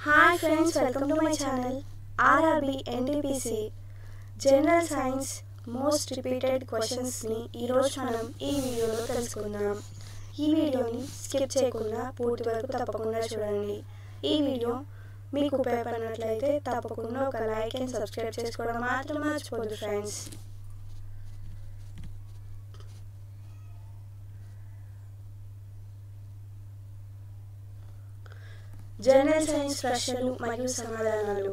Hi friends, welcome to my channel RRB NTPC General Science Most Repeated Questions ని ఈ రోజు మనం ఈ వీడియోలో తెలుసుకుందాం. ఈ వీడియోని స్కిప్ చేయకుండా పూర్తి వరకు తప్పకుండా చూడండి. ఈ వీడియో మీకు ఉపయోగపడినట్లయితే తప్పకుండా ఒక లైక్ అండ్ సబ్స్క్రైబ్ చేసుకోవడం మాత్రం మర్చిపోద్దు ఫ్రెండ్స్. జనరల్ సైన్స్ ప్రశ్నలు మరియు సమాధానాలు.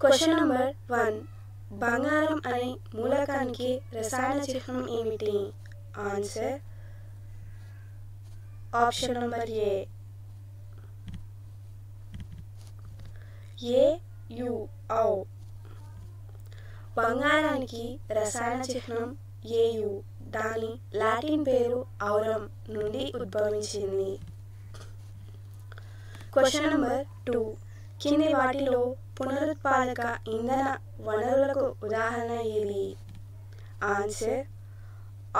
Question number 1. బంగారం అనే మూలకానికి రసాయన చిహ్నం ఏమిటి? ఆన్సర్ ఆప్షన్ నంబర్ ఏ AU. బంగారానికి రసాయన చిహ్నం AU. దాని లాటిన్ పేరు ఔరం నుండి ఉద్భవించింది. Question number 2. కింది వాటిలో పునరుత్పాదక ఇంధన వనరులకు ఉదాహరణ ఏది? ఆన్సర్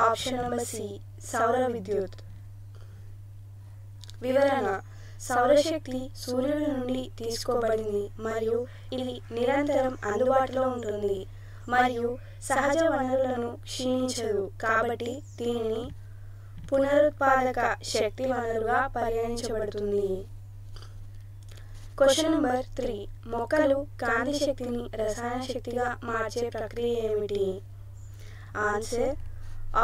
ఆప్షన్ నంబర్ సి సౌర విద్యుత్. వివరణ: సౌరశక్తి సూర్యుడి నుండి తీసుకోబడింది మరియు ఇది నిరంతరం అందుబాటులో ఉంటుంది మరియు సహజ వనరులను క్షీణించదు, కాబట్టి దీనిని పునరుత్పాదక శక్తి వనరుగా పరిగణించబడుతుంది. Question number 3. మొక్కలు కాంతి శక్తిని రసాయన శక్తిగా మార్చే ప్రక్రియ ఏమిటి? ఆన్సర్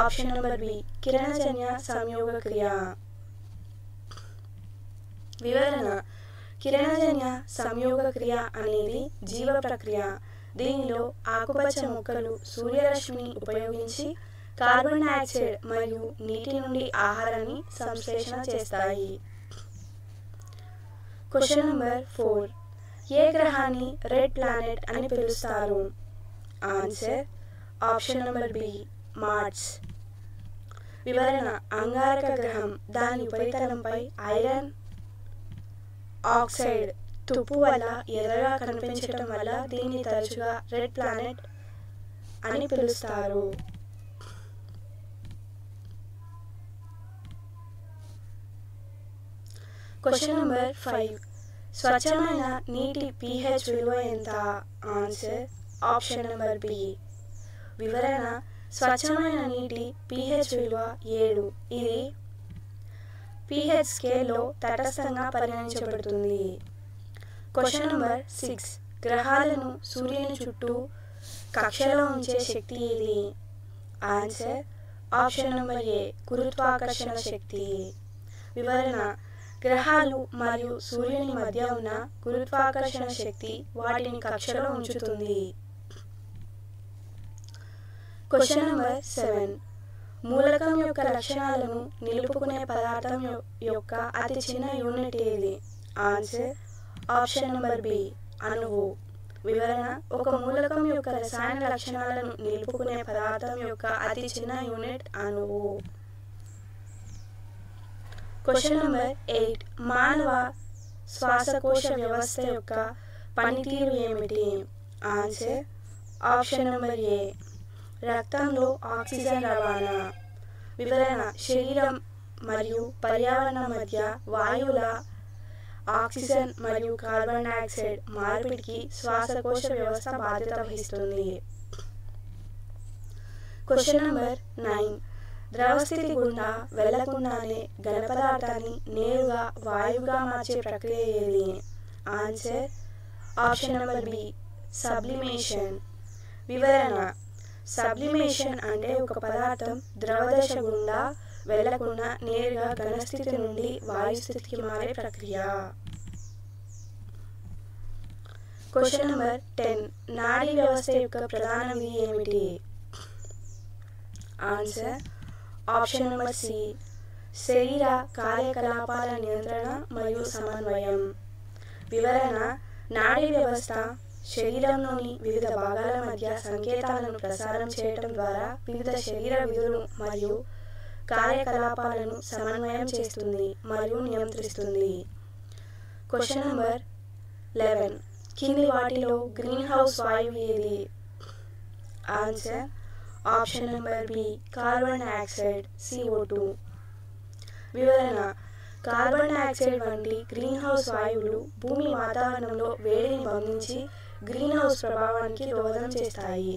ఆప్షన్ నంబర్ బి కిరణజన్య సంయోగ క్రియ. వివరణ: కిరణజన్య సంయోగ క్రియ అనేది జీవ ప్రక్రియ. దీనిలో ఆకుపచ్చ మొక్కలు సూర్యరశ్మిని ఉపయోగించి కార్బన్ డయాక్సైడ్ మరియు నీటి నుండి ఆహారాన్ని సంశ్లేషణ చేస్తాయి. Question number 4. ఏ గ్రహాన్ని రెడ్ ప్లానెట్ అని పిలుస్తారు? Answer option number B Mars. వివరణ: అంగారక గ్రహం దాని ఉపరితలంపై ఐరన్ ఆక్సైడ్ తుప్పు వల్ల ఎర్రగా కనిపించడం వల్ల దీన్ని తరచుగా రెడ్ ప్లానెట్ అని పిలుస్తారు. Question number 5. స్వచ్ఛమైన నీటి pH విలువ ఎంత? Answer option number B. వివరణ: స్వచ్ఛమైన నీటి pH విలువ 7. ఇది pH స్కేల్లో తటస్థంగా పరిగణించబడుతుంది. Question number 6. గ్రహాలను సూర్యుని చుట్టూ కక్షలో ఉంచే శక్తి ఏది? ఆన్సర్ ఆప్షన్ నంబర్ ఏ గురుత్వాకర్షణ శక్తి. వివరణ: గ్రహాలు మరియు సూర్యుని మధ్య ఉన్న గురుత్వాకర్షణ శక్తి వాటిని కక్షలో ఉంచుతుంది. Question number 7. మూలకం యొక్క లక్షణాలను నిలుపుకునే పదార్థం యొక్క అతి చిన్న యూనిట్ ఏది? ఆన్సర్ ఆప్షన్ నంబర్ బి అణువు. వివరణ: ఒక మూలకం యొక్క రసాయన లక్షణాలను నిలుపుకునే పదార్థం యొక్క అతి చిన్న యూనిట్ అణువు. Question number 8. మానవ శ్వాసకోశ వ్యవస్థ యొక్క పనితీరు ఏమిటి? ఆన్సర్ ఆప్షన్ నంబర్ ఏ రక్తంలో ఆక్సిజన్ రవాణా. వివరణ: శరీరం మరియు పర్యావరణం మధ్య వాయువుల ఆక్సిజన్ మరియు కార్బన్ డయాక్సైడ్ మార్పిడికి శ్వాసకోశ వ్యవస్థ బాధ్యత వహిస్తుంది. Question number 9. ద్రవస్థితి గుండా వెళ్లకుండానే ఘన పదార్థాన్ని నేరుగా వాయువుగా మార్చే ప్రక్రియ ఏది? Answer option number B sublimation. వివరణ: సబ్లిమేషన్ అంటే ఒక పదార్థం ద్రవదశ గుండా వెళ్లకుండా నేరుగా ఘనస్థితి నుండి వాయుస్థితికి మారే ప్రక్రియ. Question number 10. నాడీ వ్యవస్థ యొక్క ప్రధాన విధి ఏమిటి? ఆన్సర్ ఆప్షన్ నంబర్ సి శరీర కార్యకలాపాల నియంత్రణ మరియు సమన్వయం. వివరణ: నాడీ వ్యవస్థ శరీరంలోని వివిధ భాగాల మధ్య సంకేతాలను ప్రసారం చేయడం ద్వారా వివిధ శరీర విధులు మరియు కార్యకలాపాలను సమన్వయం చేస్తుంది మరియు నియంత్రిస్తుంది. Question number 11. కింది వాటిలో గ్రీన్ హౌస్ వాయువు ఏది? Answer option number B carbon dioxide CO2. వివరణ: కార్బన్ డయాక్సైడ్ వంటి గ్రీన్ హౌస్ వాయువులు భూమి వాతావరణంలో వేడిని బంధించి గ్రీన్ హౌస్ ప్రభావానికి దోహదం చేస్తాయి.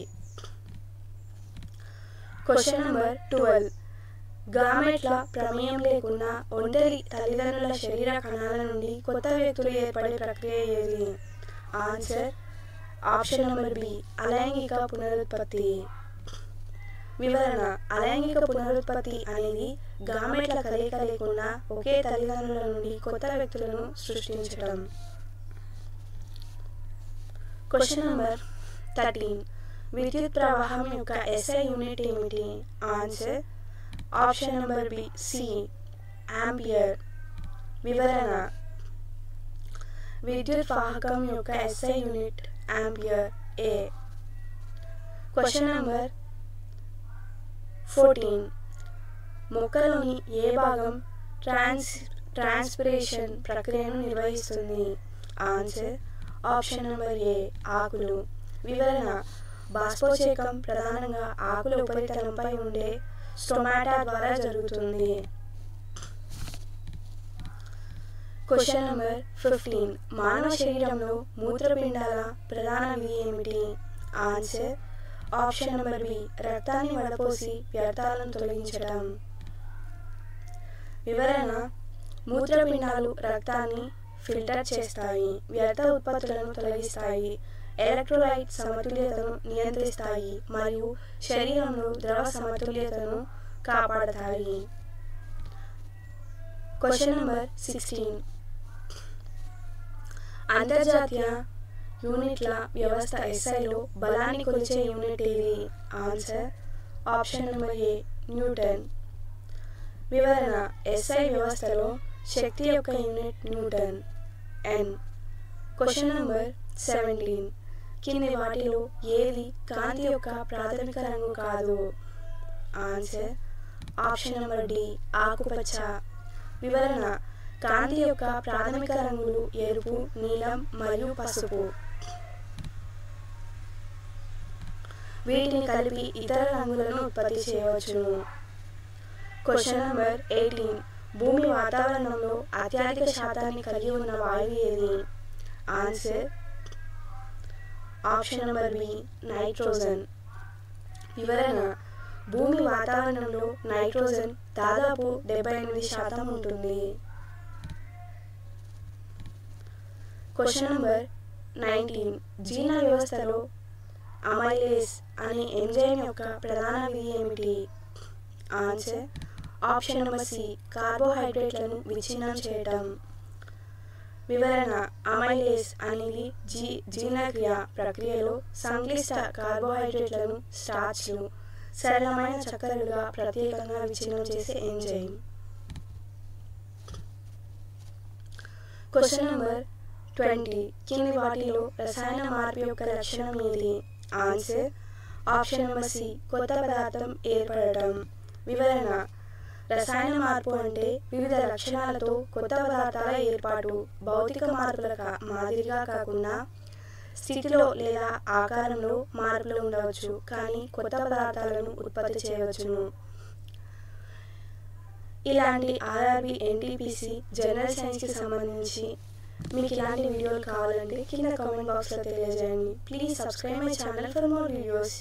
Question number 12. గామెట్ల ప్రమేయం లేకుండా ఒంటరి తల్లిదండ్రుల శరీర కణాల నుండి కొత్త వ్యక్తులు ఏర్పడే ప్రక్రియ ఏది? ఆన్సర్: ఆప్షన్ నంబర్ బి, అలైంగిక పునరుత్పత్తి. వివరణ: అలైంగిక పునరుత్పత్తి అనేది గామెట్ల కలయిక లేకుండా ఒకే తల్లిదండ్రుల నుండి కొత్త వ్యక్తులను సృష్టించటం. Question number 13. విద్యుత్ ప్రవాహం యొక్క SI యూనిట్ ఏమిటి? Answer: option number B, C, ampere. వివరణ: విద్యుత్ వాహకం యొక్క SI యూనిట్ ఆంపియర్. ఏ. Question number 14. మొక్కలోని ఏ భాగం ట్రాన్స్పిరేషన్ ప్రక్రియను నిర్వహిస్తుంది? ఆన్సర్: ఆప్షన్ నంబర్ ఏ, ఆకులు. వివరణ: బాష్పోచేకం ప్రధానంగా ఆకుల ఉపరితలంపై ఉండే స్టొమాటా ద్వారా జరుగుతుంది. Question number 15. మానవ శరీరంలో మూత్రపిండాల ప్రధాన విధి ఏమిటి? ఆన్సర్: ఆప్షన్ నంబర్ బి, రక్తాన్ని వడపోసి వ్యర్థాలను తొలగించడం. వివరణ: మూత్రపిండాలు రక్తాన్ని ఫిల్టర్ చేస్తాయి, వ్యర్థ ఉత్పత్తులను తొలగిస్తాయి, ఎలక్ట్రోలైట్ సమతుల్యతను నియంత్రిస్తాయి మరియు శరీరంలో ద్రవ సమతుల్యతను కాపాడతాయి. Question number 16. అంతర్జాతీయ యూనిట్ల వ్యవస్థ SIలో బలాన్ని కొలిచే యూనిట్ ఏది? ఆన్సర్: ఆప్షన్ నంబర్ ఏ, న్యూటన్. వివరణ: SI వ్యవస్థలో శక్తి యొక్క unit Newton. N. Question number 17. కింది వాటిలో ఏది కాంతి యొక్క ప్రాథమిక రంగు కాదు? ఆన్సర్: ఆప్షన్ నంబర్ డి, ఆకుపచ్చ. వివరణ: కాంతి యొక్క ప్రాథమిక రంగులు ఎరుపు, నీలం మరియు పసుపు. వీటిని కలిపి ఇతర రంగులను ఉత్పత్తి చేయవచ్చును. Question number 18. భూమి వాతావరణంలో అత్యధిక శాతాన్ని కలిగి ఉన్న వాయువు ఏది? Answer: option number B, nitrogen. వివరణ: భూమి వాతావరణంలో నైట్రోజన్ దాదాపు 78% ఉంటుంది. Question number 19. జీర్ణ వ్యవస్థలో అమైలేస్ అనే ఎంజైమ్ యొక్క ప్రధాన విధి ఏమిటి? ఆన్సర్: ఆప్షన్ నంబర్ సి, కార్బోహైడ్రేట్లను విచ్ఛిన్నం చేయటం. వివరణ: అమైలేస్ అనేది జీర్ణక్రియ ప్రక్రియలో సంక్లిష్ట కార్బోహైడ్రేట్లను స్టార్చ్లు సరళమైన చక్కెరలుగా ప్రత్యేకంగా విచ్ఛిన్నం చేసే ఎంజైమ్. Question number 20. కింది వాటిలో రసాయన మార్పు యొక్క లక్షణం ఏది? ఆన్సర్: ఆప్షన్ నంబర్ సి, కొత్త పదార్థం ఏర్పడటం. వివరణ: రసాయన మార్పు అంటే వివిధ లక్షణాలతో కొత్త పదార్థాల ఏర్పాటు. భౌతిక మార్పుల మాదిరిగా కాకుండా స్థితిలో లేదా ఆకారంలో మార్పులు ఉండవచ్చు, కానీ కొత్త పదార్థాలను ఉత్పత్తి చేయవచ్చును. ఇలాంటి RRB NTPC జనరల్ సైన్స్కి సంబంధించి మీకు ఇలాంటి వీడియోలు కావాలంటే కింద కామెంట్ బాక్స్లో తెలియజేయండి. Please subscribe my channel for more videos.